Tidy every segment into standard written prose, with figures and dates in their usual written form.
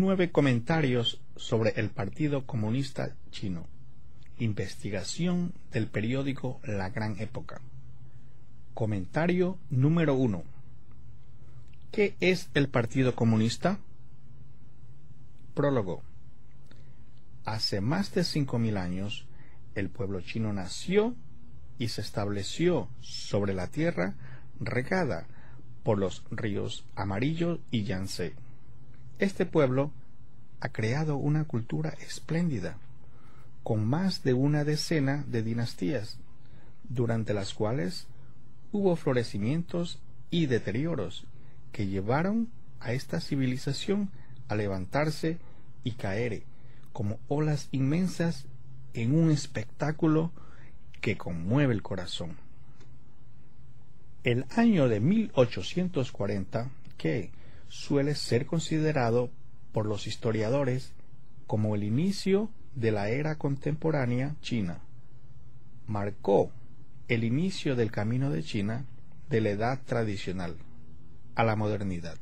9 comentarios sobre el Partido Comunista Chino. Investigación del periódico La Gran Época. Comentario número 1. ¿Qué es el Partido Comunista? Prólogo. Hace más de 5.000 años, el pueblo chino nació y se estableció sobre la tierra regada por los ríos Amarillo y Yangtze. Este pueblo ha creado una cultura espléndida, con más de una decena de dinastías, durante las cuales hubo florecimientos y deterioros que llevaron a esta civilización a levantarse y caer como olas inmensas en un espectáculo que conmueve el corazón. El año de 1840, que suele ser considerado por los historiadores como el inicio de la era contemporánea china, marcó el inicio del camino de China de la edad tradicional a la modernidad.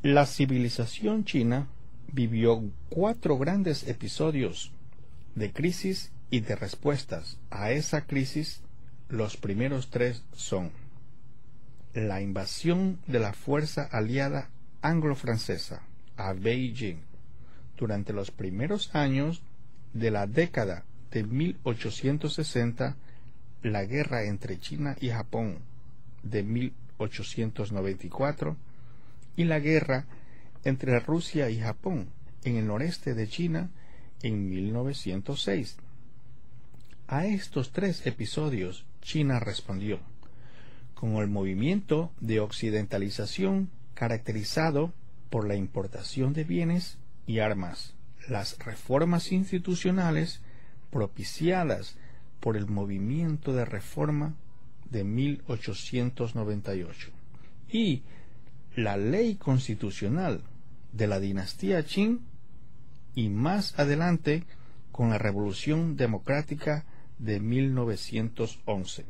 La civilización china vivió 4 grandes episodios de crisis y de respuestas a esa crisis. Los primeros 3 son: la invasión de la fuerza aliada anglo-francesa a Beijing durante los primeros años de la década de 1860, la guerra entre China y Japón de 1894 y la guerra entre Rusia y Japón en el noreste de China en 1906. A estos 3 episodios China respondió con el movimiento de occidentalización caracterizado por la importación de bienes y armas, las reformas institucionales propiciadas por el movimiento de reforma de 1898 y la ley constitucional de la dinastía Qing, y más adelante con la Revolución Democrática de 1911.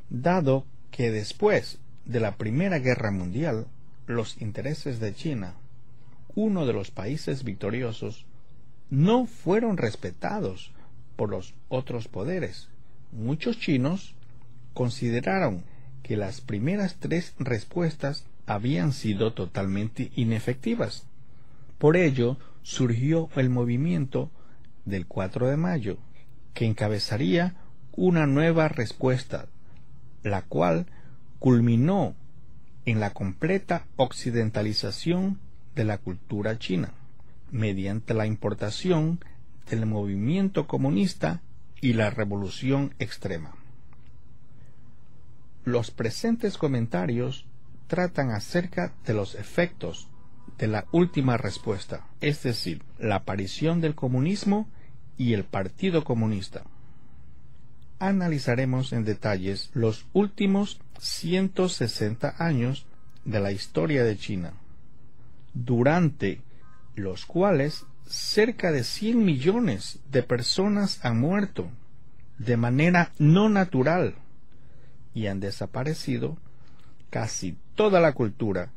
Dado que después de la Primera Guerra Mundial, los intereses de China, uno de los países victoriosos, no fueron respetados por los otros poderes, muchos chinos consideraron que las primeras 3 respuestas habían sido totalmente inefectivas. Por ello, surgió el movimiento del 4 de mayo, que encabezaría una nueva respuesta, la cual culminó en la completa occidentalización de la cultura china, mediante la importación del movimiento comunista y la revolución extrema. Los presentes comentarios tratan acerca de los efectos de la última respuesta, es decir, la aparición del comunismo y el Partido Comunista. Analizaremos en detalles los últimos 160 años de la historia de China, durante los cuales cerca de 100 millones de personas han muerto de manera no natural y han desaparecido casi toda la cultura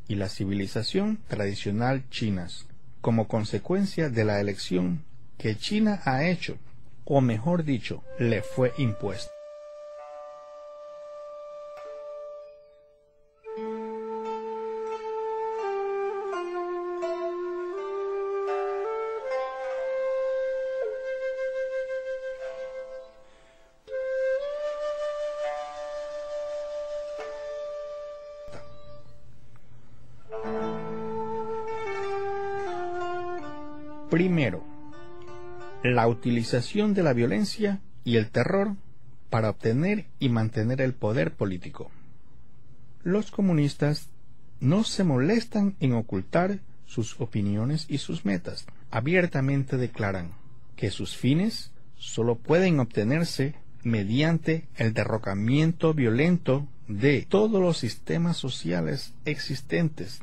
y la civilización tradicional chinas, como consecuencia de la elección que China ha hecho, o mejor dicho, le fue impuesta. Primero, la utilización de la violencia y el terror para obtener y mantener el poder político. Los comunistas no se molestan en ocultar sus opiniones y sus metas. Abiertamente declaran que sus fines solo pueden obtenerse mediante el derrocamiento violento de todos los sistemas sociales existentes.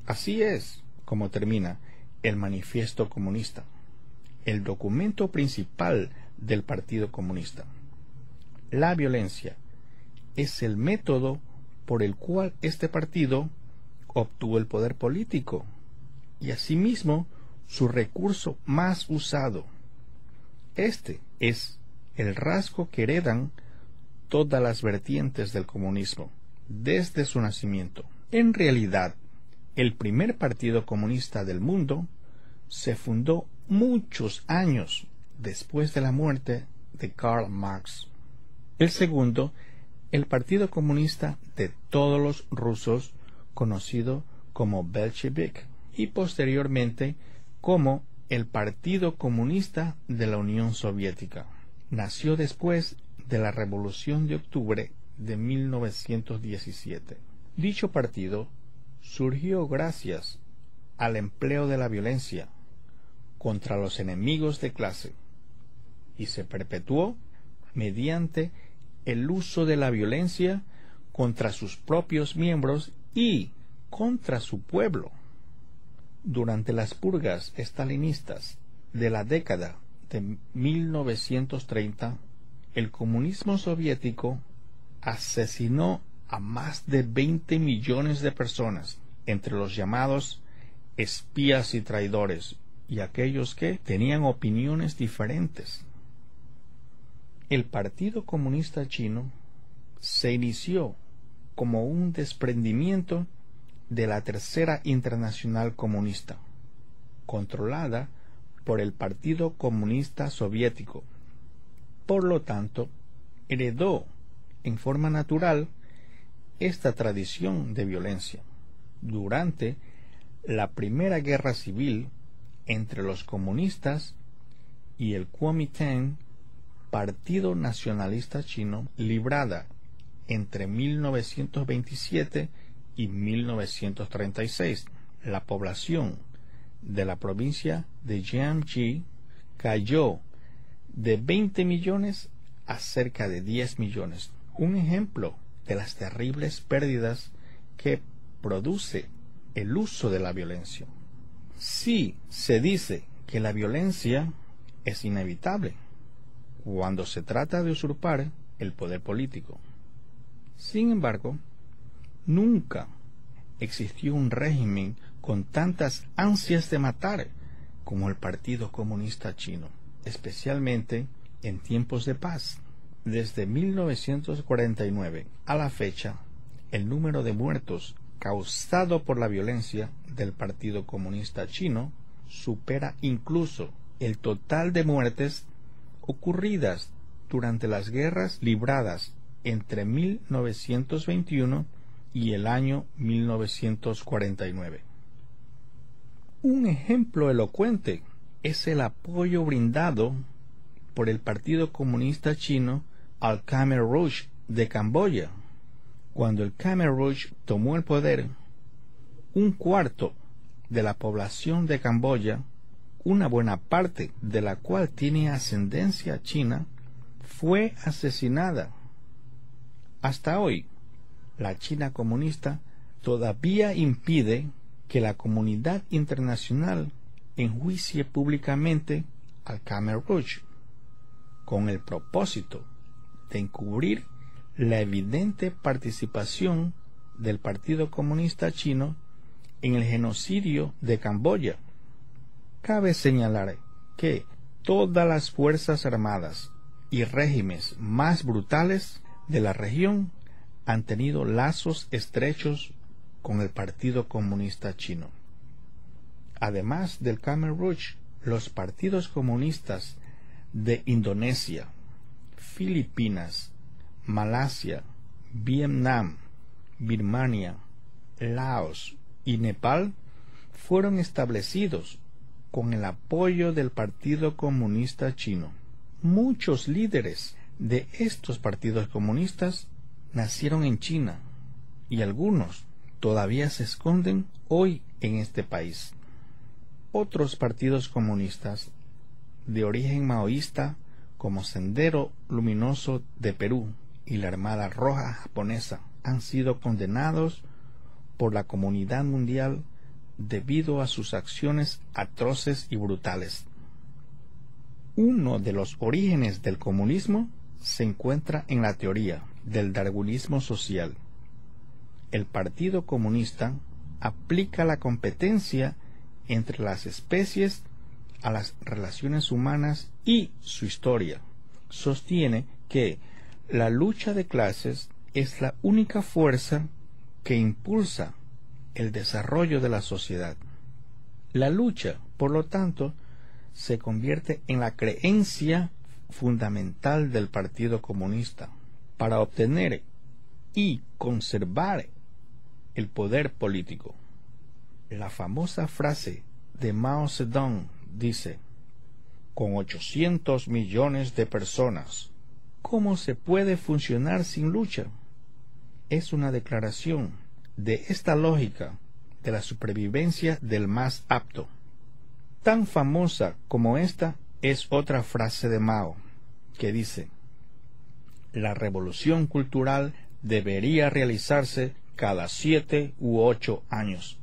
Así es como termina el Manifiesto Comunista, el documento principal del Partido Comunista. La violencia es el método por el cual este partido obtuvo el poder político y asimismo su recurso más usado. Este es el rasgo que heredan todas las vertientes del comunismo desde su nacimiento. En realidad, el primer partido comunista del mundo se fundó muchos años después de la muerte de Karl Marx. El segundo, el Partido Comunista de todos los rusos, conocido como Bolshevik, y posteriormente como el Partido Comunista de la Unión Soviética. Nació después de la Revolución de Octubre de 1917. Dicho partido surgió gracias al empleo de la violencia contra los enemigos de clase y se perpetuó mediante el uso de la violencia contra sus propios miembros y contra su pueblo. Durante las purgas estalinistas de la década de 1930, el comunismo soviético asesinó a más de 20 millones de personas, entre los llamados espías y traidores, y aquellos que tenían opiniones diferentes. El Partido Comunista Chino se inició como un desprendimiento de la Tercera Internacional Comunista, controlada por el Partido Comunista Soviético. Por lo tanto, heredó en forma natural esta tradición de violencia. Durante la Primera Guerra Civil entre los comunistas y el Kuomintang, Partido Nacionalista Chino, librada entre 1927 y 1936, la población de la provincia de Jiangxi cayó de 20 millones a cerca de 10 millones. Un ejemplo de las terribles pérdidas que produce el uso de la violencia. Sí, se dice que la violencia es inevitable cuando se trata de usurpar el poder político. Sin embargo, nunca existió un régimen con tantas ansias de matar como el Partido Comunista Chino, especialmente en tiempos de paz. Desde 1949 a la fecha, el número de muertos causado por la violencia del Partido Comunista Chino supera incluso el total de muertes ocurridas durante las guerras libradas entre 1921 y el año 1949. Un ejemplo elocuente es el apoyo brindado por el Partido Comunista Chino al Khmer Rouge de Camboya. Cuando el Khmer Rouge tomó el poder, un cuarto de la población de Camboya, una buena parte de la cual tiene ascendencia china, fue asesinada. Hasta hoy, la China comunista todavía impide que la comunidad internacional enjuicie públicamente al Khmer Rouge, con el propósito de encubrir la evidente participación del Partido Comunista Chino en el genocidio de Camboya. Cabe señalar que todas las fuerzas armadas y regímenes más brutales de la región han tenido lazos estrechos con el Partido Comunista Chino. Además del Khmer Rouge, los partidos comunistas de Indonesia, Filipinas, Malasia, Vietnam, Birmania, Laos y Nepal fueron establecidos con el apoyo del Partido Comunista Chino. Muchos líderes de estos partidos comunistas nacieron en China y algunos todavía se esconden hoy en este país. Otros partidos comunistas de origen maoísta, como Sendero Luminoso de Perú y la Armada Roja japonesa, han sido condenados por la comunidad mundial debido a sus acciones atroces y brutales. Uno de los orígenes del comunismo se encuentra en la teoría del darwinismo social. El Partido Comunista aplica la competencia entre las especies a las relaciones humanas y su historia. Sostiene que la lucha de clases es la única fuerza que impulsa el desarrollo de la sociedad. La lucha, por lo tanto, se convierte en la creencia fundamental del Partido Comunista para obtener y conservar el poder político. La famosa frase de Mao Zedong dice: con 800 millones de personas, ¿cómo se puede funcionar sin lucha? Es una declaración de esta lógica de la supervivencia del más apto. Tan famosa como esta es otra frase de Mao, que dice: la revolución cultural debería realizarse cada 7 u 8 años.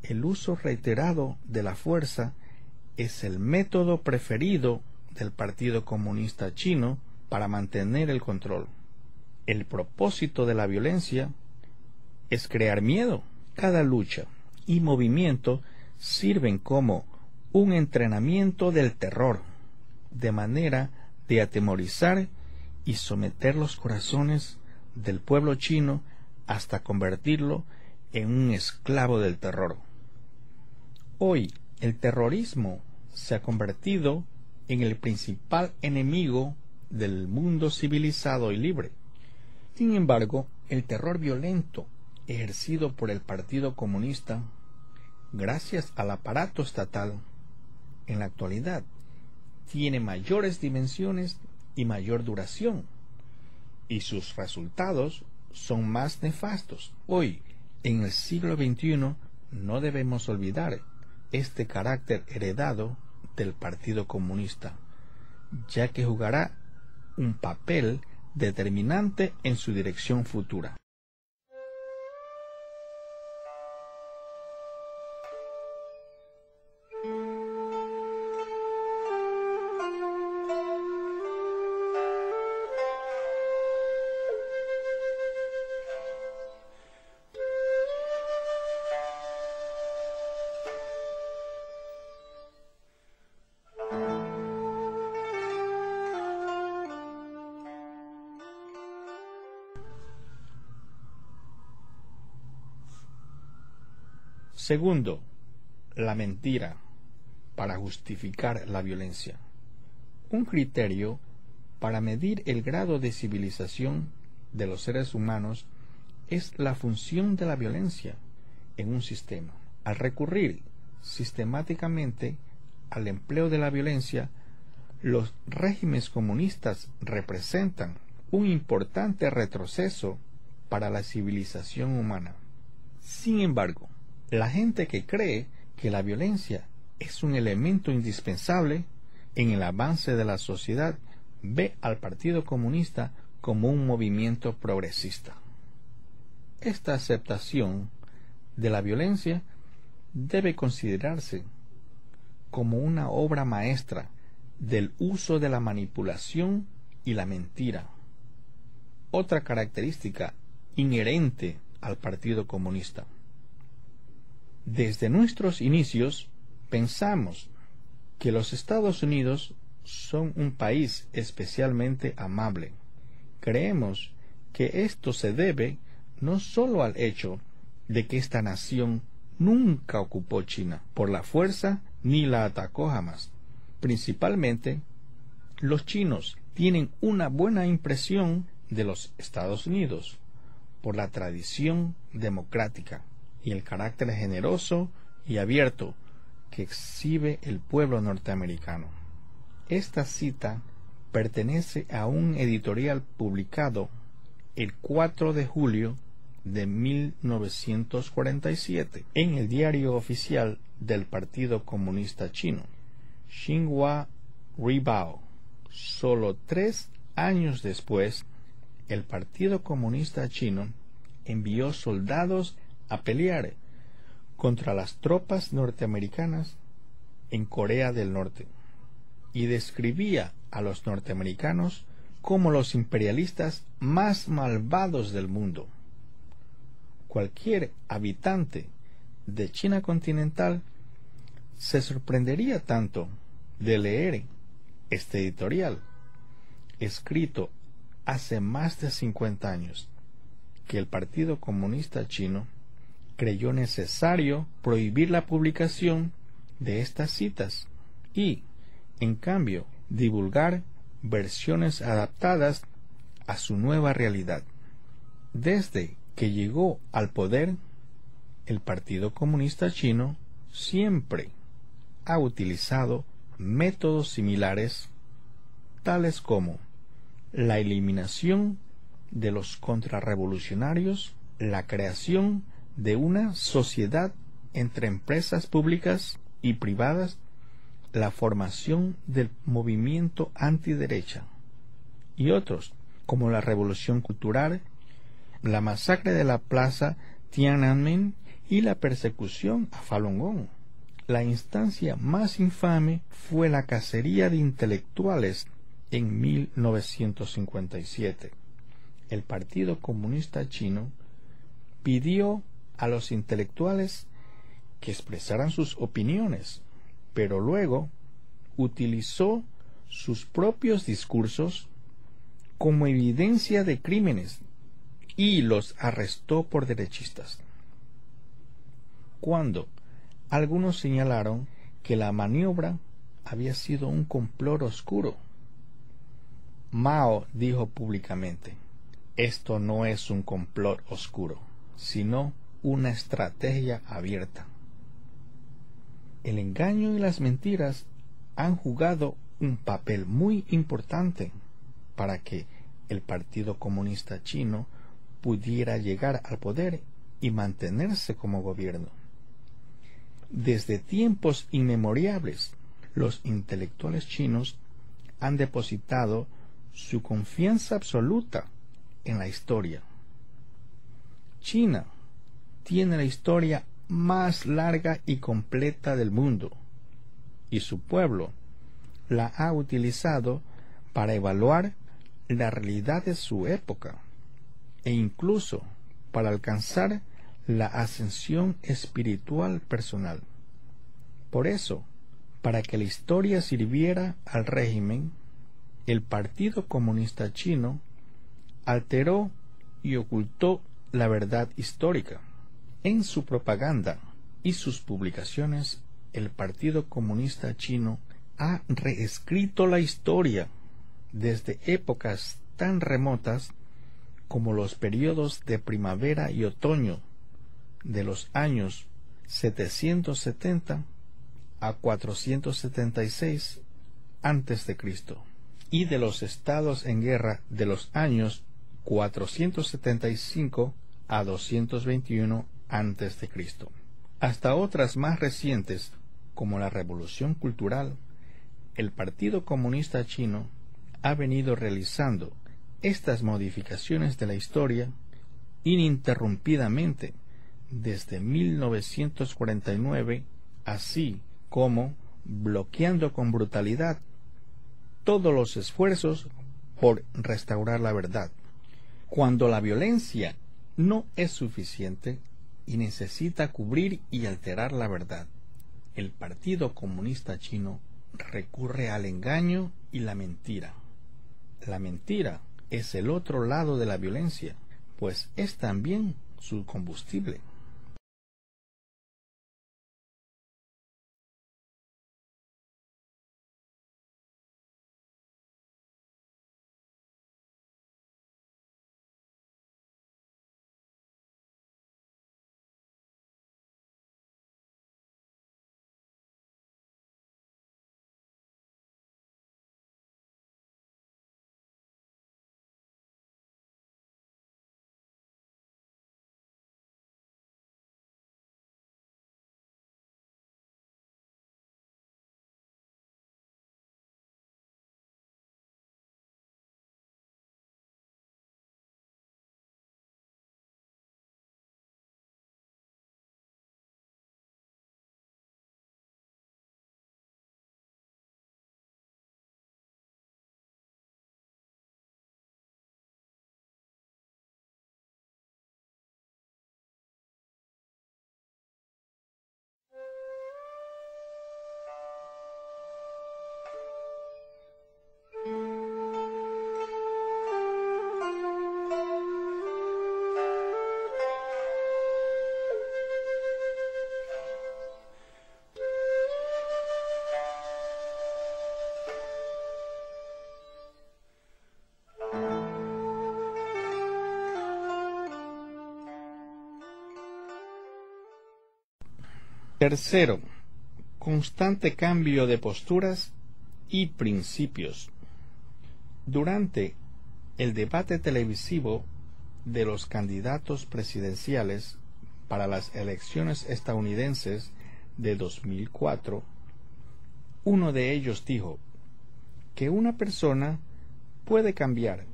El uso reiterado de la fuerza es el método preferido del Partido Comunista Chino para mantener el control. El propósito de la violencia es crear miedo. Cada lucha y movimiento sirven como un entrenamiento del terror, de manera de atemorizar y someter los corazones del pueblo chino hasta convertirlo en un esclavo del terror. Hoy, el terrorismo se ha convertido en el principal enemigo del mundo civilizado y libre. Sin embargo, el terror violento ejercido por el Partido Comunista, gracias al aparato estatal, en la actualidad, tiene mayores dimensiones y mayor duración, y sus resultados son más nefastos. Hoy, en el siglo XXI, no debemos olvidar este carácter heredado del Partido Comunista, ya que jugará un papel determinante en su dirección futura. Segundo, la mentira para justificar la violencia. Un criterio para medir el grado de civilización de los seres humanos es la función de la violencia en un sistema. Al recurrir sistemáticamente al empleo de la violencia, los regímenes comunistas representan un importante retroceso para la civilización humana. Sin embargo, la gente que cree que la violencia es un elemento indispensable en el avance de la sociedad ve al Partido Comunista como un movimiento progresista. Esta aceptación de la violencia debe considerarse como una obra maestra del uso de la manipulación y la mentira, otra característica inherente al Partido Comunista. Desde nuestros inicios pensamos que los Estados Unidos son un país especialmente amable. Creemos que esto se debe no solo al hecho de que esta nación nunca ocupó China por la fuerza ni la atacó jamás. Principalmente, los chinos tienen una buena impresión de los Estados Unidos por la tradición democrática y el carácter generoso y abierto que exhibe el pueblo norteamericano. Esta cita pertenece a un editorial publicado el 4 de julio de 1947 en el diario oficial del Partido Comunista Chino, Xinhua Ribao. Solo 3 años después, el Partido Comunista Chino envió soldados a pelear contra las tropas norteamericanas en Corea del Norte y describía a los norteamericanos como los imperialistas más malvados del mundo. Cualquier habitante de China continental se sorprendería tanto de leer este editorial, escrito hace más de 50 años, que el Partido Comunista Chino creyó necesario prohibir la publicación de estas citas y, en cambio, divulgar versiones adaptadas a su nueva realidad. Desde que llegó al poder, el Partido Comunista Chino siempre ha utilizado métodos similares, tales como la eliminación de los contrarrevolucionarios, la creación de una sociedad entre empresas públicas y privadas, la formación del movimiento antiderecha y otros, como la Revolución Cultural, la masacre de la plaza Tiananmen y la persecución a Falun Gong. La instancia más infame fue la cacería de intelectuales en 1957. El Partido Comunista Chino pidió a los intelectuales que expresaran sus opiniones, pero luego utilizó sus propios discursos como evidencia de crímenes y los arrestó por derechistas. Cuando algunos señalaron que la maniobra había sido un complot oscuro, Mao dijo públicamente: esto no es un complot oscuro, sino una estrategia abierta. El engaño y las mentiras han jugado un papel muy importante para que el Partido Comunista Chino pudiera llegar al poder y mantenerse como gobierno. Desde tiempos inmemoriales, los intelectuales chinos han depositado su confianza absoluta en la historia. China tiene la historia más larga y completa del mundo, y su pueblo la ha utilizado para evaluar la realidad de su época e incluso para alcanzar la ascensión espiritual personal. Por eso, para que la historia sirviera al régimen, el Partido Comunista Chino alteró y ocultó la verdad histórica. En su propaganda y sus publicaciones, el Partido Comunista Chino ha reescrito la historia desde épocas tan remotas como los periodos de primavera y otoño de los años 770 a 476 a.C. y de los estados en guerra de los años 475 a 221 a.C., hasta otras más recientes como la Revolución Cultural. El Partido Comunista Chino ha venido realizando estas modificaciones de la historia ininterrumpidamente desde 1949, así como bloqueando con brutalidad todos los esfuerzos por restaurar la verdad. Cuando la violencia no es suficiente y necesita cubrir y alterar la verdad, el Partido Comunista Chino recurre al engaño y la mentira. La mentira es el otro lado de la violencia, pues es también su combustible. Tercero, constante cambio de posturas y principios. Durante el debate televisivo de los candidatos presidenciales para las elecciones estadounidenses de 2004, uno de ellos dijo que una persona puede cambiar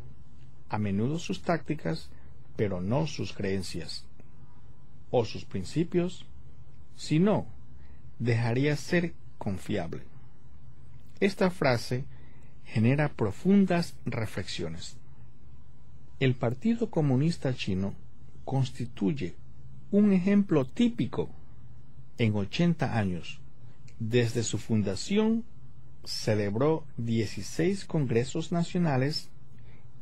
a menudo sus tácticas, pero no sus creencias o sus principios, si no, dejaría ser confiable. Esta frase genera profundas reflexiones. El Partido Comunista Chino constituye un ejemplo típico. En 80 años, desde su fundación, celebró 16 congresos nacionales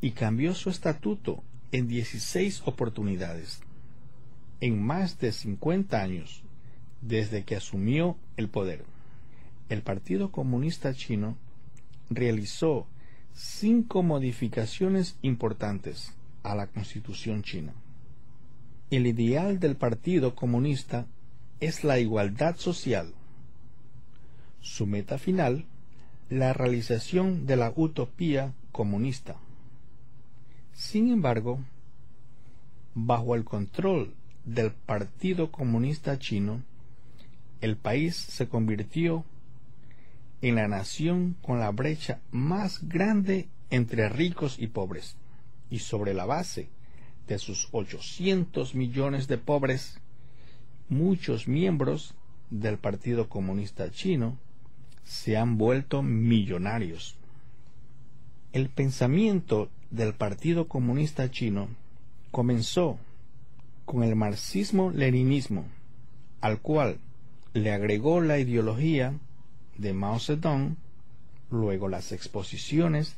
y cambió su estatuto en 16 oportunidades. En más de 50 años, desde que asumió el poder, el Partido Comunista Chino realizó 5 modificaciones importantes a la Constitución china. El ideal del Partido Comunista es la igualdad social. Su meta final, la realización de la utopía comunista. Sin embargo, bajo el control del Partido Comunista Chino, el país se convirtió en la nación con la brecha más grande entre ricos y pobres, y sobre la base de sus 800 millones de pobres, muchos miembros del Partido Comunista Chino se han vuelto millonarios. El pensamiento del Partido Comunista Chino comenzó con el marxismo-leninismo, al cual le agregó la ideología de Mao Zedong, luego las exposiciones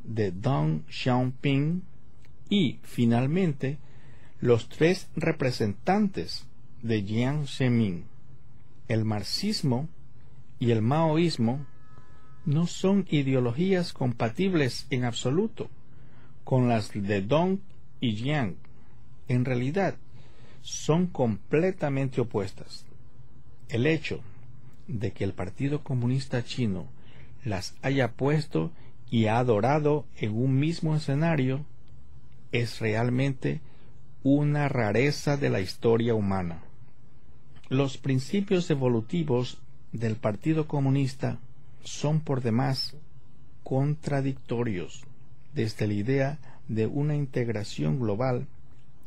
de Deng Xiaoping y, finalmente, los 3 representantes de Jiang Zemin. El marxismo y el maoísmo no son ideologías compatibles en absoluto con las de Deng y Jiang. En realidad, son completamente opuestas. El hecho de que el Partido Comunista Chino las haya puesto y adorado en un mismo escenario es realmente una rareza de la historia humana. Los principios evolutivos del Partido Comunista son por demás contradictorios, desde la idea de una integración global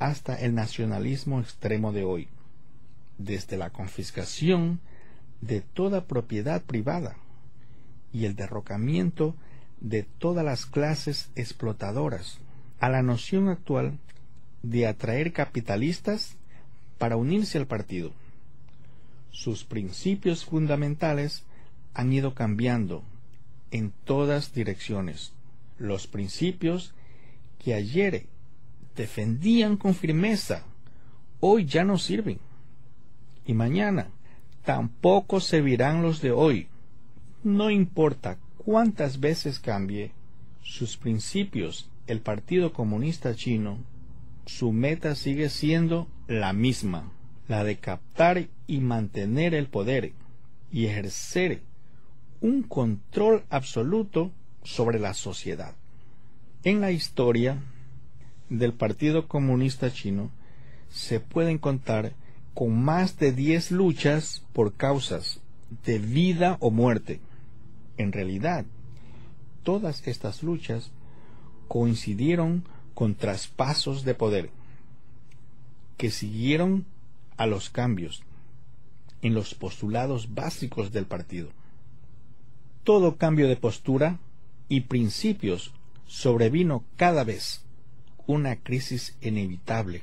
hasta el nacionalismo extremo de hoy, desde la confiscación de toda propiedad privada y el derrocamiento de todas las clases explotadoras, a la noción actual de atraer capitalistas para unirse al partido. Sus principios fundamentales han ido cambiando en todas direcciones. Los principios que ayer defendían con firmeza, hoy ya no sirven. Y mañana tampoco servirán los de hoy. No importa cuántas veces cambie sus principios el Partido Comunista Chino, su meta sigue siendo la misma, la de captar y mantener el poder y ejercer un control absoluto sobre la sociedad. En la historia del Partido Comunista Chino se pueden contar con más de 10 luchas por causas de vida o muerte. En realidad, todas estas luchas coincidieron con traspasos de poder que siguieron a los cambios en los postulados básicos del partido. Todo cambio de postura y principios sobrevino cada vez una crisis inevitable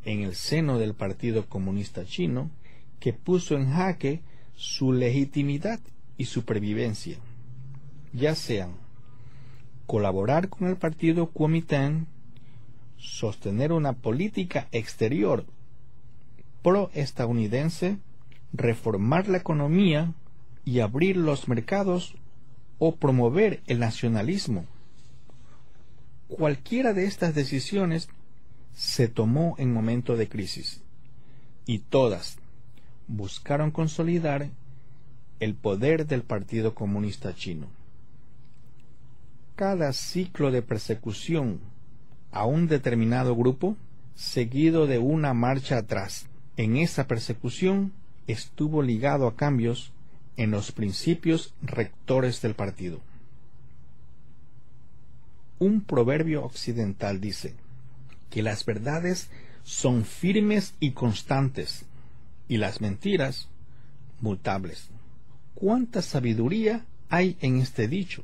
en el seno del Partido Comunista Chino que puso en jaque su legitimidad y supervivencia, ya sean colaborar con el partido Kuomintang, sostener una política exterior pro-estadounidense, reformar la economía y abrir los mercados o promover el nacionalismo. Cualquiera de estas decisiones se tomó en momento de crisis y todas, buscaron consolidar el poder del Partido Comunista Chino. Cada ciclo de persecución a un determinado grupo, seguido de una marcha atrás en esa persecución, estuvo ligado a cambios en los principios rectores del partido. Un proverbio occidental dice que las verdades son firmes y constantes, y las mentiras mutables. ¿Cuánta sabiduría hay en este dicho?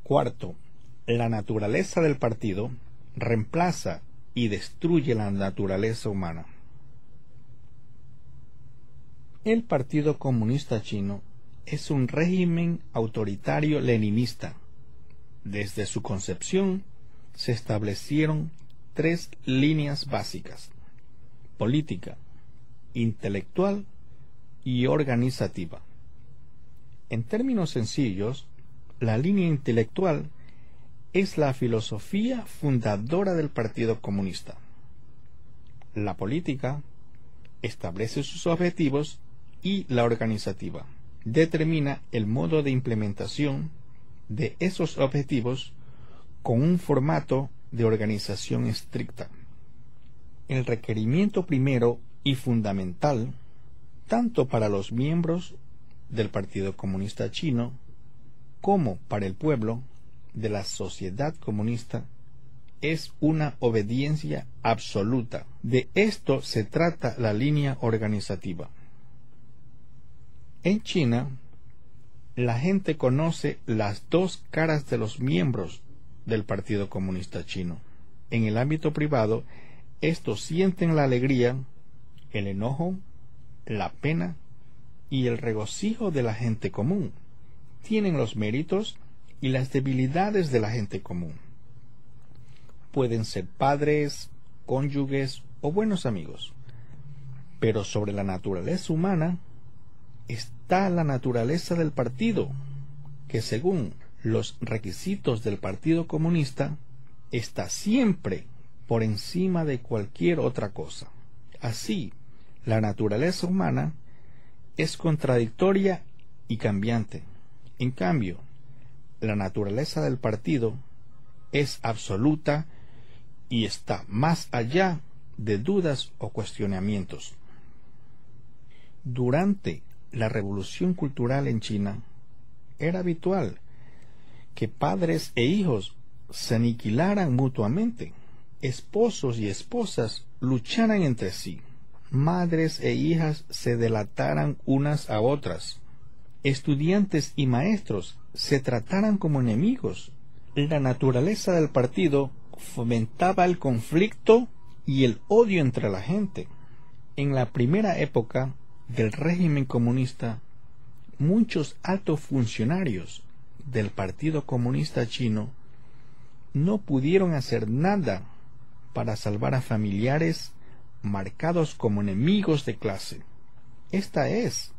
Cuarto, la naturaleza del partido reemplaza y destruye la naturaleza humana. El Partido Comunista Chino es un régimen autoritario leninista. Desde su concepción se establecieron 3 líneas básicas: política, intelectual y organizativa. En términos sencillos, la línea intelectual es la filosofía fundadora del Partido Comunista. La política establece sus objetivos y la organizativa determina el modo de implementación de esos objetivos con un formato de organización estricta. El requerimiento primero y fundamental, tanto para los miembros del Partido Comunista Chino como para el pueblo de la sociedad comunista, es una obediencia absoluta. De esto se trata la línea organizativa. En China, la gente conoce las 2 caras de los miembros del Partido Comunista Chino. En el ámbito privado, estos sienten la alegría, el enojo, la pena y el regocijo de la gente común. Tienen los méritos y las debilidades de la gente común. Pueden ser padres, cónyuges o buenos amigos. Pero sobre la naturaleza humana está la naturaleza del partido, que según los requisitos del Partido Comunista está siempre por encima de cualquier otra cosa. Así, la naturaleza humana es contradictoria y cambiante. En cambio, la naturaleza del partido es absoluta y está más allá de dudas o cuestionamientos. Durante la Revolución Cultural en China, era habitual que padres e hijos se aniquilaran mutuamente, esposos y esposas lucharan entre sí, madres e hijas se delataran unas a otras, estudiantes y maestros se trataran como enemigos. La naturaleza del partido fomentaba el conflicto y el odio entre la gente. En la primera época del régimen comunista, muchos altos funcionarios del Partido Comunista Chino no pudieron hacer nada para salvar a familiares marcados como enemigos de clase. Esta es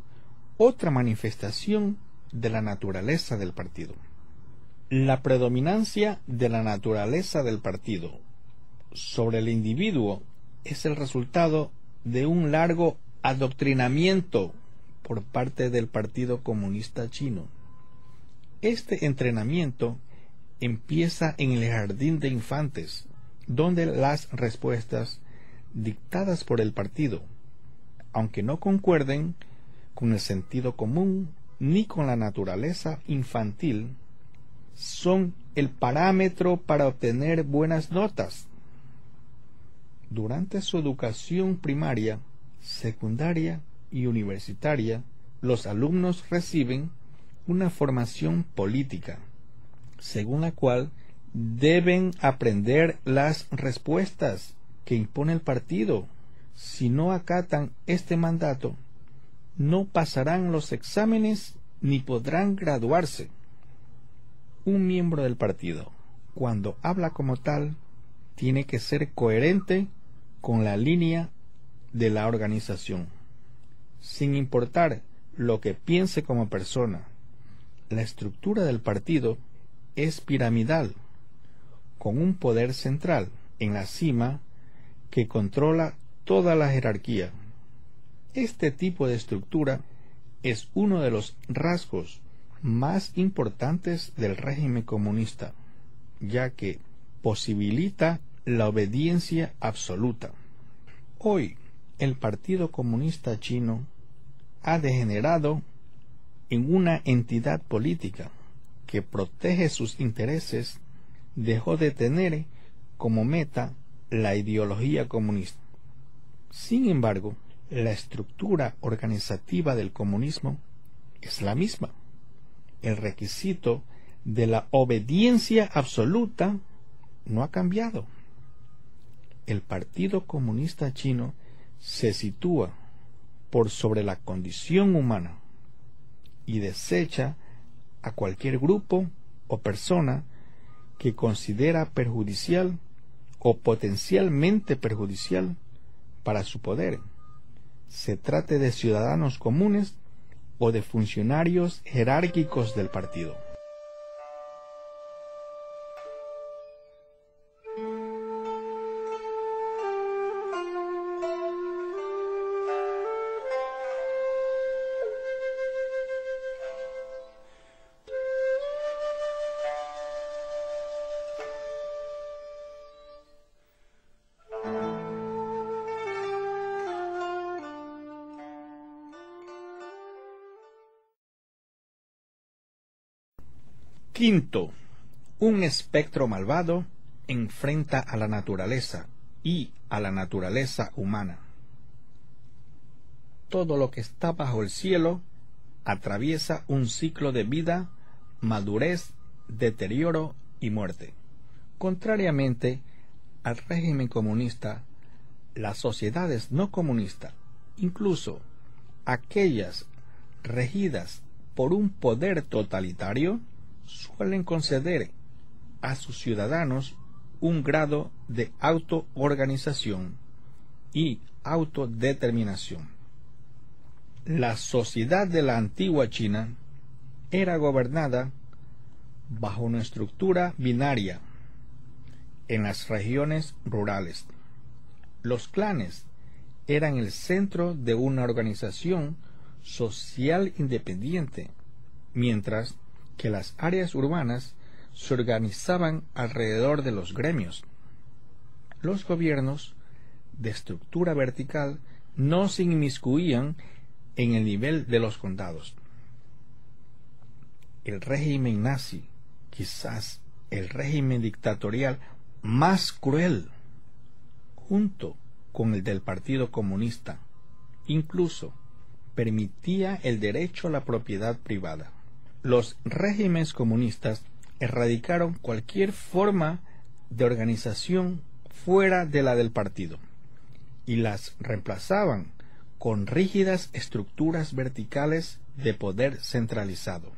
otra manifestación de la naturaleza del partido. La predominancia de la naturaleza del partido sobre el individuo es el resultado de un largo adoctrinamiento por parte del Partido Comunista Chino. Este entrenamiento empieza en el jardín de infantes, donde las respuestas dictadas por el partido, aunque no concuerden con el sentido común ni con la naturaleza infantil, son el parámetro para obtener buenas notas. Durante su educación primaria, secundaria y universitaria, los alumnos reciben una formación política, según la cual deben aprender las respuestas que impone el partido, Si no acatan este mandato, no pasarán los exámenes ni podrán graduarse. Un miembro del partido, cuando habla como tal, tiene que ser coherente con la línea de la organización, sin importar lo que piense como persona. La estructura del partido es piramidal, con un poder central en la cima que controla toda la jerarquía. Este tipo de estructura es uno de los rasgos más importantes del régimen comunista, ya que posibilita la obediencia absoluta. Hoy, el Partido Comunista Chino ha degenerado en una entidad política que protege sus intereses. Dejó de tener como meta la ideología comunista. Sin embargo, la estructura organizativa del comunismo es la misma. El requisito de la obediencia absoluta no ha cambiado. El Partido Comunista Chino se sitúa por sobre la condición humana y desecha a cualquier grupo o persona que considera perjudicial o potencialmente perjudicial para su poder, se trate de ciudadanos comunes o de funcionarios jerárquicos del partido. Quinto, un espectro malvado enfrenta a la naturaleza y a la naturaleza humana. Todo lo que está bajo el cielo atraviesa un ciclo de vida, madurez, deterioro y muerte. Contrariamente al régimen comunista, las sociedades no comunistas, incluso aquellas regidas por un poder totalitario, suelen conceder a sus ciudadanos un grado de autoorganización y autodeterminación. La sociedad de la antigua China era gobernada bajo una estructura binaria en las regiones rurales. Los clanes eran el centro de una organización social independiente, mientras que las áreas urbanas se organizaban alrededor de los gremios. Los gobiernos de estructura vertical no se inmiscuían en el nivel de los condados. El régimen nazi, quizás el régimen dictatorial más cruel, junto con el del Partido Comunista, incluso permitía el derecho a la propiedad privada. Los regímenes comunistas erradicaron cualquier forma de organización fuera de la del partido y las reemplazaban con rígidas estructuras verticales de poder centralizado.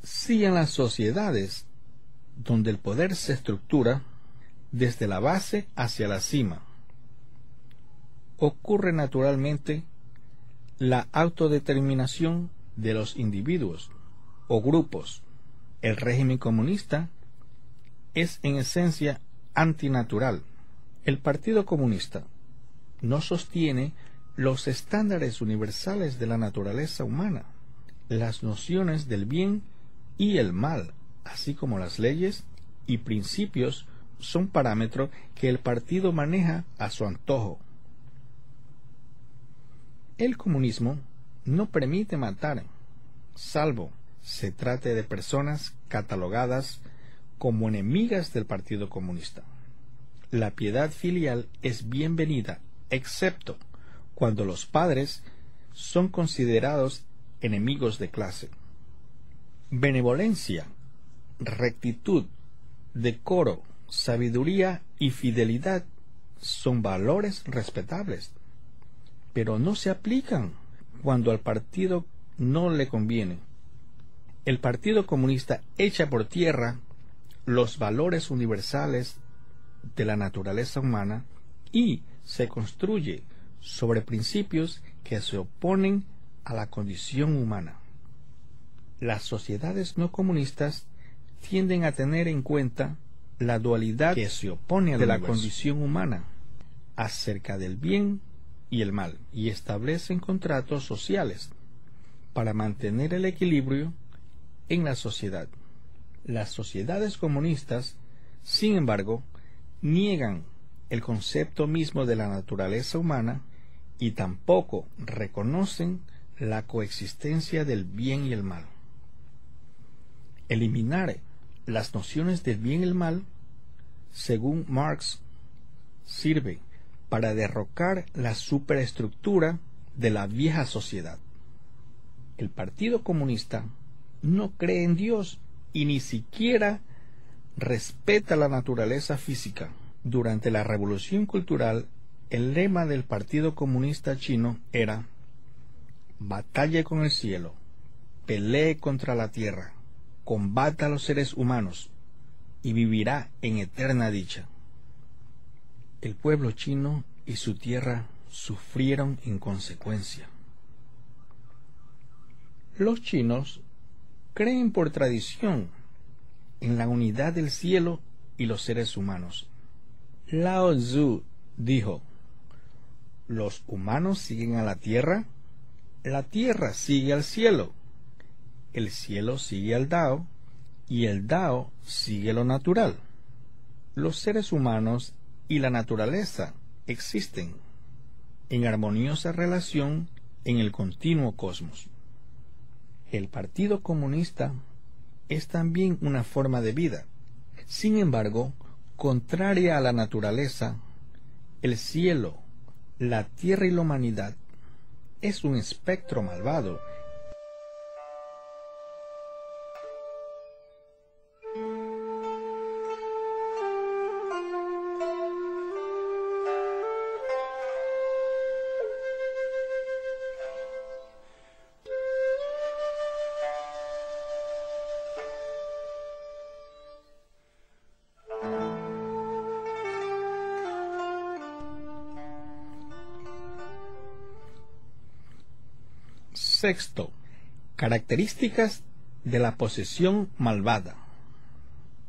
Si en las sociedades donde el poder se estructura desde la base hacia la cima, ocurre naturalmente la autodeterminación de los individuos o grupos. El régimen comunista es en esencia antinatural. El Partido Comunista no sostiene los estándares universales de la naturaleza humana, las nociones del bien y el mal, así como las leyes y principios, son parámetros que el partido maneja a su antojo. El comunismo no permite matar, salvo se trate de personas catalogadas como enemigas del Partido Comunista. La piedad filial es bienvenida, excepto cuando los padres son considerados enemigos de clase. Benevolencia, rectitud, decoro, sabiduría y fidelidad son valores respetables, pero no se aplican cuando al partido no le conviene. El Partido Comunista echa por tierra los valores universales de la naturaleza humana y se construye sobre principios que se oponen a la condición humana. Las sociedades no comunistas tienden a tener en cuenta la dualidad que se opone a la condición humana acerca del bien y el mal, y establecen contratos sociales para mantener el equilibrio en la sociedad. Las sociedades comunistas, sin embargo, niegan el concepto mismo de la naturaleza humana y tampoco reconocen la coexistencia del bien y el mal. Eliminar las nociones del bien y el mal, según Marx, sirve para derrocar la superestructura de la vieja sociedad. El Partido Comunista no cree en Dios y ni siquiera respeta la naturaleza física. Durante la Revolución Cultural, el lema del Partido Comunista Chino era: batalle con el cielo, pelee contra la tierra, combata a los seres humanos y vivirá en eterna dicha. El pueblo chino y su tierra sufrieron en consecuencia. Los chinos creen por tradición en la unidad del cielo y los seres humanos. Lao Tzu dijo: los humanos siguen a la tierra sigue al cielo, el cielo sigue al Dao y el Dao sigue lo natural. Los seres humanos y la naturaleza existen en armoniosa relación en el continuo cosmos. El Partido Comunista es también una forma de vida. Sin embargo, contraria a la naturaleza, el cielo, la tierra y la humanidad es un espectro malvado. Sexto, características de la posesión malvada.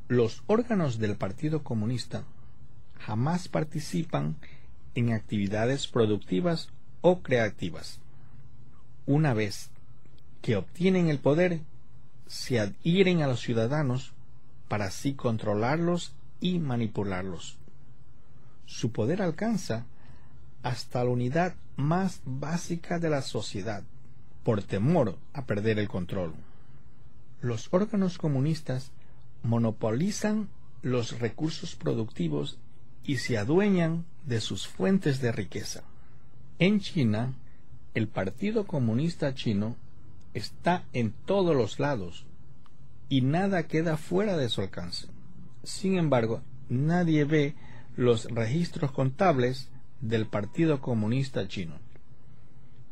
Los órganos del Partido Comunista jamás participan en actividades productivas o creativas. Una vez que obtienen el poder, se adhieren a los ciudadanos para así controlarlos y manipularlos. Su poder alcanza hasta la unidad más básica de la sociedad, por temor a perder el control. Los órganos comunistas monopolizan los recursos productivos y se adueñan de sus fuentes de riqueza. En China, el Partido Comunista Chino está en todos los lados y nada queda fuera de su alcance. Sin embargo, nadie ve los registros contables del Partido Comunista Chino.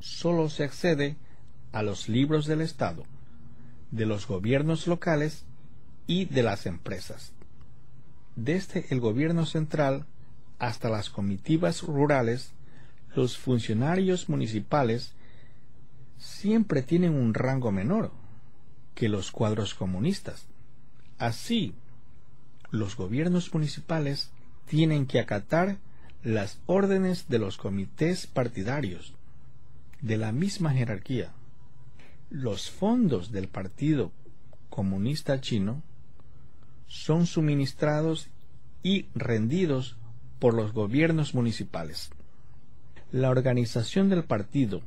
Solo se accede a los libros del Estado, de los gobiernos locales y de las empresas. Desde el gobierno central hasta las comitivas rurales, los funcionarios municipales siempre tienen un rango menor que los cuadros comunistas. Así, los gobiernos municipales tienen que acatar las órdenes de los comités partidarios de la misma jerarquía. Los fondos del Partido Comunista Chino son suministrados y rendidos por los gobiernos municipales. La organización del partido,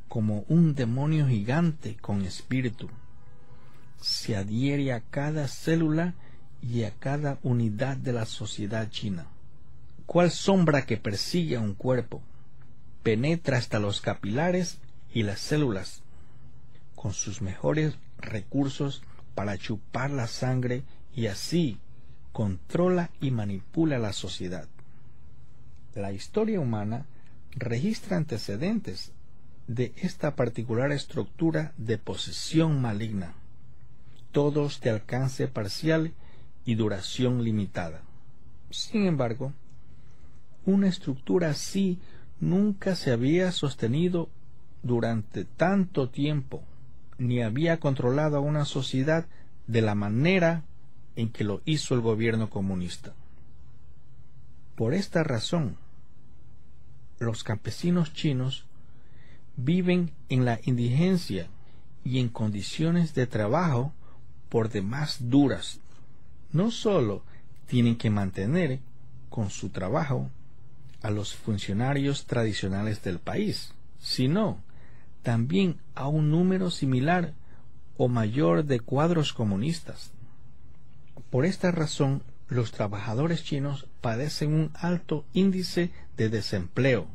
como un demonio gigante con espíritu, se adhiere a cada célula y a cada unidad de la sociedad china. Cual sombra que persigue a un cuerpo, penetra hasta los capilares y las células, con sus mejores recursos para chupar la sangre y así controla y manipula la sociedad. La historia humana registra antecedentes de esta particular estructura de posesión maligna, todos de alcance parcial y duración limitada. Sin embargo, una estructura así nunca se había sostenido durante tanto tiempo, ni había controlado a una sociedad de la manera en que lo hizo el gobierno comunista. Por esta razón, los campesinos chinos viven en la indigencia y en condiciones de trabajo por demás duras. No solo tienen que mantener con su trabajo a los funcionarios tradicionales del país, sino también a un número similar o mayor de cuadros comunistas. Por esta razón, los trabajadores chinos padecen un alto índice de desempleo.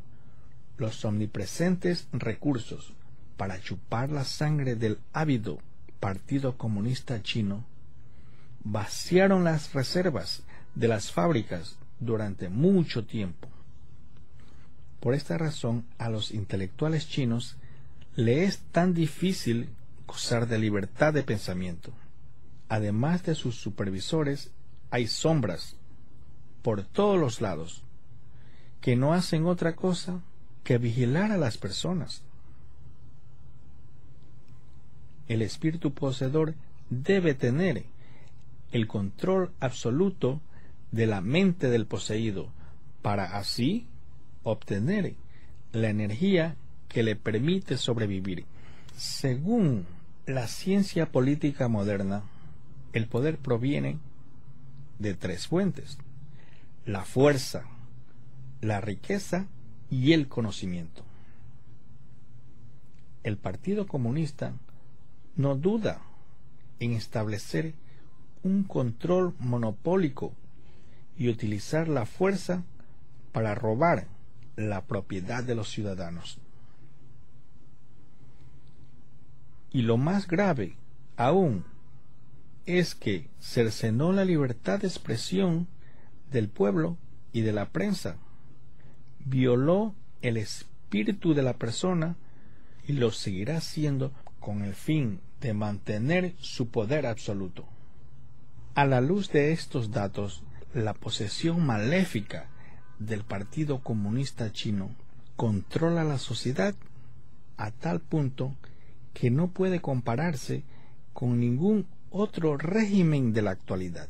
Los omnipresentes recursos para chupar la sangre del ávido Partido Comunista Chino vaciaron las reservas de las fábricas durante mucho tiempo. Por esta razón, a los intelectuales chinos le es tan difícil gozar de libertad de pensamiento. Además de sus supervisores, hay sombras por todos los lados que no hacen otra cosa que vigilar a las personas. El espíritu poseedor debe tener el control absoluto de la mente del poseído para así obtener la energía que le permite sobrevivir. Según la ciencia política moderna, el poder proviene de tres fuentes: la fuerza, la riqueza y el conocimiento. El Partido Comunista no duda en establecer un control monopólico y utilizar la fuerza para robar la propiedad de los ciudadanos. Y lo más grave aún es que cercenó la libertad de expresión del pueblo y de la prensa, violó el espíritu de la persona y lo seguirá haciendo con el fin de mantener su poder absoluto. A la luz de estos datos, la posesión maléfica del Partido Comunista Chino controla la sociedad a tal punto que no puede compararse con ningún otro régimen de la actualidad.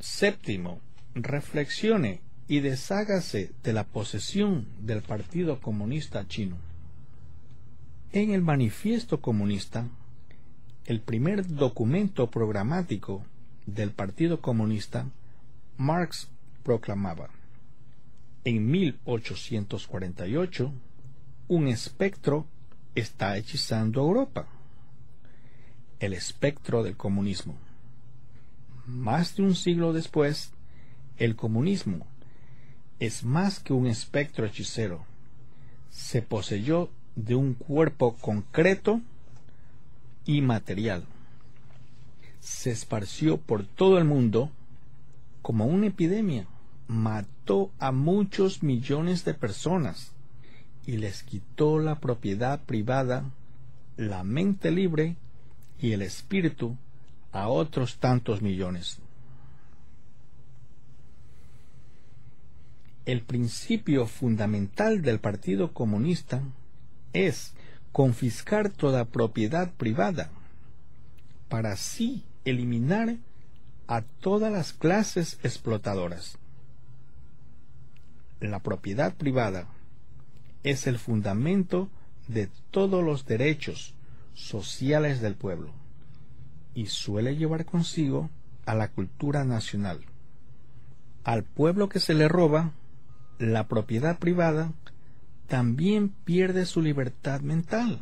Séptimo, reflexione y deshágase de la posesión del Partido Comunista Chino. En el Manifiesto Comunista, el primer documento programático del Partido Comunista, Marx proclamaba: en 1848, un espectro está hechizando a Europa, el espectro del comunismo. Más de un siglo después, el comunismo es más que un espectro hechicero. Se poseyó de un cuerpo concreto y material. Se esparció por todo el mundo como una epidemia. Mató a muchos millones de personas y les quitó la propiedad privada, la mente libre y el espíritu a otros tantos millones. El principio fundamental del Partido Comunista es confiscar toda propiedad privada para así eliminar a todas las clases explotadoras. La propiedad privada es el fundamento de todos los derechos sociales del pueblo y suele llevar consigo a la cultura nacional. Al pueblo que se le roba, la propiedad privada también pierde su libertad mental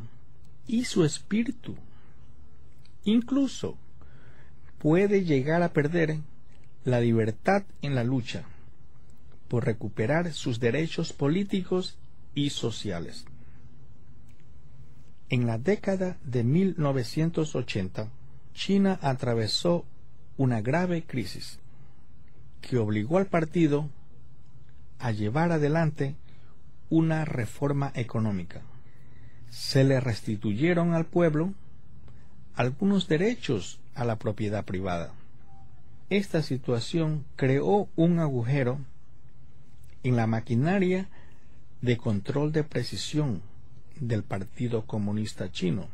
y su espíritu. Incluso puede llegar a perder la libertad en la lucha por recuperar sus derechos políticos y sociales. En la década de 1980, China atravesó una grave crisis que obligó al partido a llevar adelante una reforma económica. Se le restituyeron al pueblo algunos derechos a la propiedad privada. Esta situación creó un agujero en la maquinaria de control de precisión del Partido Comunista Chino.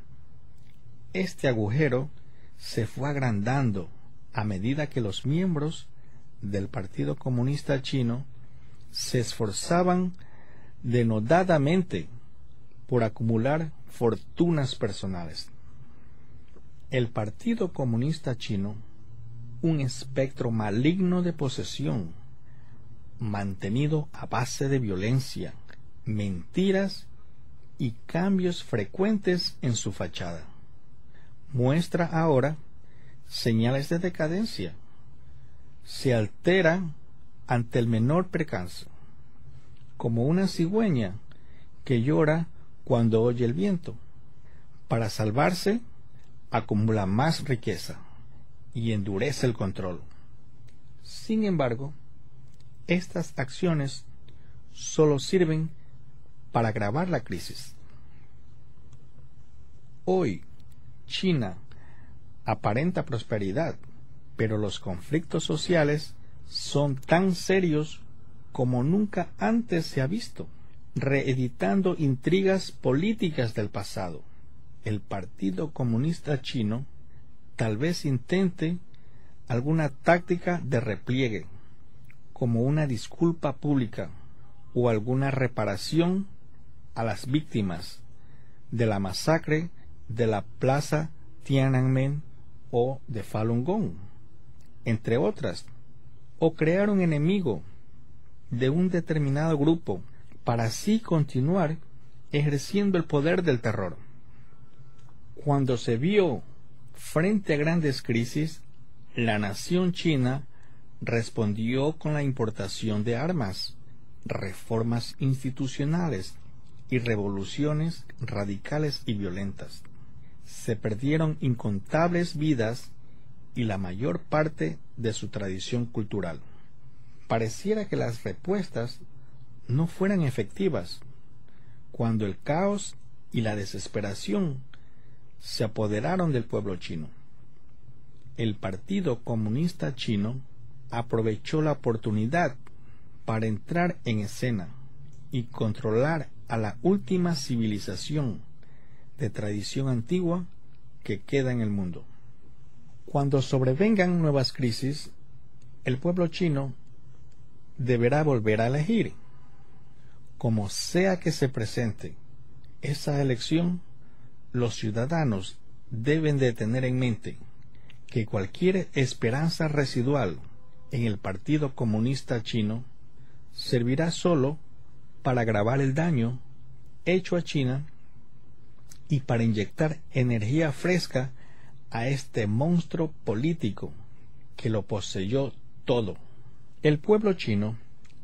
Este agujero se fue agrandando a medida que los miembros del Partido Comunista Chino se esforzaban denodadamente por acumular fortunas personales. El Partido Comunista Chino, un espectro maligno de posesión, mantenido a base de violencia, mentiras y cambios frecuentes en su fachada, muestra ahora señales de decadencia. Se altera ante el menor percance, como una cigüeña que llora cuando oye el viento. Para salvarse, acumula más riqueza y endurece el control. Sin embargo, estas acciones solo sirven para agravar la crisis. Hoy, China aparenta prosperidad, pero los conflictos sociales son tan serios como nunca antes se ha visto, reeditando intrigas políticas del pasado. El Partido Comunista Chino tal vez intente alguna táctica de repliegue, como una disculpa pública o alguna reparación a las víctimas de la masacre de la Plaza Tiananmen o de Falun Gong, entre otras, o crear un enemigo de un determinado grupo para así continuar ejerciendo el poder del terror. Cuando se vio frente a grandes crisis, la nación china respondió con la importación de armas, reformas institucionales y revoluciones radicales y violentas. Se perdieron incontables vidas y la mayor parte de su tradición cultural. Pareciera que las respuestas no fueran efectivas cuando el caos y la desesperación se apoderaron del pueblo chino. El Partido Comunista Chino aprovechó la oportunidad para entrar en escena y controlar a la última civilización de tradición antigua que queda en el mundo. Cuando sobrevengan nuevas crisis, el pueblo chino deberá volver a elegir. Como sea que se presente esa elección, los ciudadanos deben de tener en mente que cualquier esperanza residual en el Partido Comunista Chino servirá solo para agravar el daño hecho a China y para inyectar energía fresca a este monstruo político que lo poseyó todo. El pueblo chino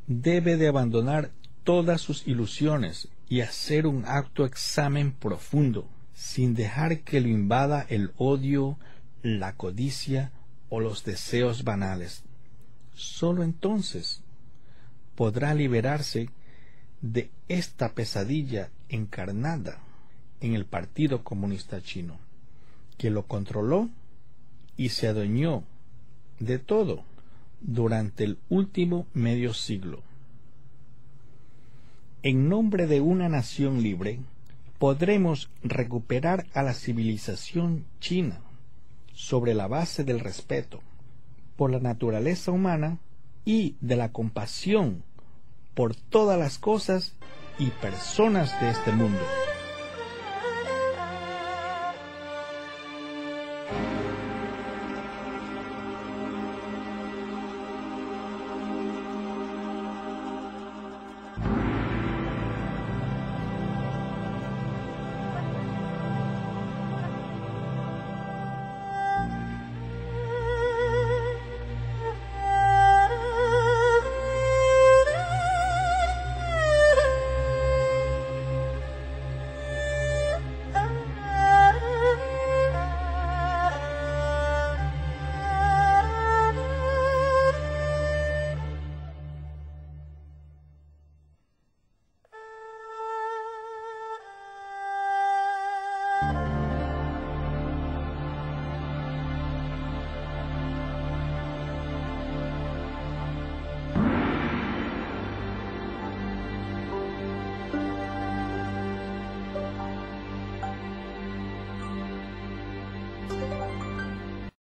debe de abandonar todas sus ilusiones y hacer un autoexamen profundo, sin dejar que lo invada el odio, la codicia o los deseos banales. Solo entonces podrá liberarse de esta pesadilla encarnada en el Partido Comunista Chino, que lo controló y se adueñó de todo durante el último medio siglo. En nombre de una nación libre, podremos recuperar a la civilización china sobre la base del respeto por la naturaleza humana y de la compasión por todas las cosas y personas de este mundo.